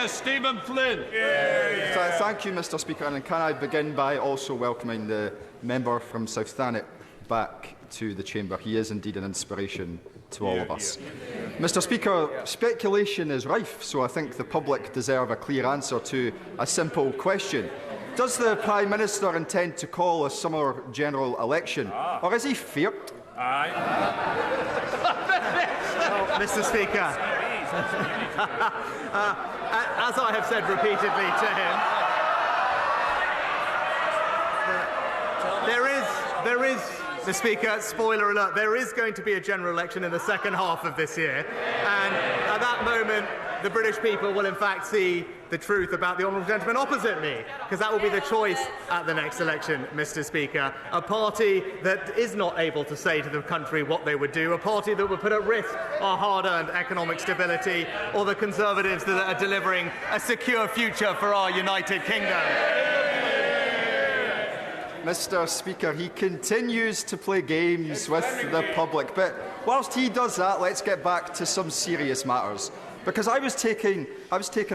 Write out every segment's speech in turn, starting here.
Leader Stephen Flynn. Thank you, Mr Speaker, and can I begin by also welcoming the member from South Thanet back to the chamber. He is indeed an inspiration to all of us. Mr Speaker, speculation is rife, so I think the public deserve a clear answer to a simple question. Does the Prime Minister intend to call a summer general election, or is he feared? Mr Speaker, as I have said repeatedly to him, there is, Mr Speaker, spoiler alert, there is going to be a general election in the second half of this year, and at that moment the British people will in fact see the truth about the honourable gentleman opposite me, because that will be the choice at the next election, Mr Speaker. A party that is not able to say to the country what they would do, a party that would put at risk our hard-earned economic stability, or the Conservatives that are delivering a secure future for our United Kingdom. Mr Speaker, he continues to play games with the public, but whilst he does that, let's get back to some serious matters. Because I was taken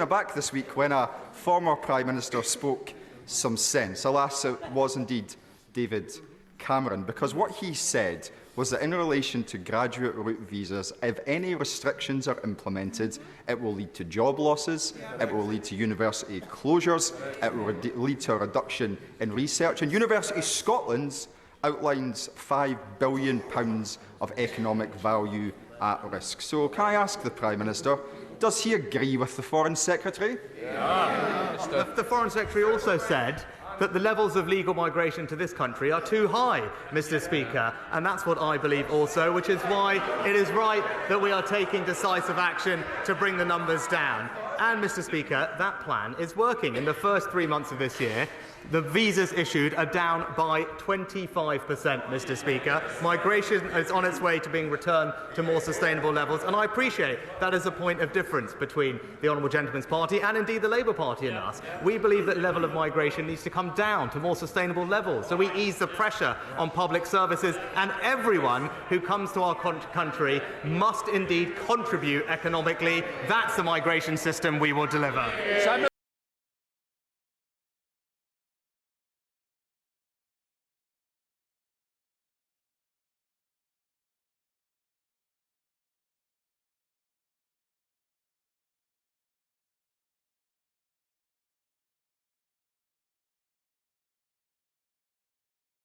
aback this week when a former Prime Minister spoke some sense. Alas, it was indeed David Cameron, because what he said was that in relation to graduate route visas, if any restrictions are implemented, it will lead to job losses, it will lead to university closures, it will lead to a reduction in research. And University Scotland outlines £5 billion of economic value at risk. So can I ask the Prime Minister, does he agree with the Foreign Secretary? The Foreign Secretary also said that the levels of legal migration to this country are too high, Mr Speaker, and that's what I believe also, which is why it is right that we are taking decisive action to bring the numbers down. And, Mr Speaker, that plan is working. In the first 3 months of this year, the visas issued are down by 25%, Mr Speaker. Migration is on its way to being returned to more sustainable levels, and I appreciate that is a point of difference between the Honourable Gentleman's Party and indeed the Labour Party and us. We believe that the level of migration needs to come down to more sustainable levels, so we ease the pressure on public services, and everyone who comes to our country must indeed contribute economically. That's the migration system we will deliver.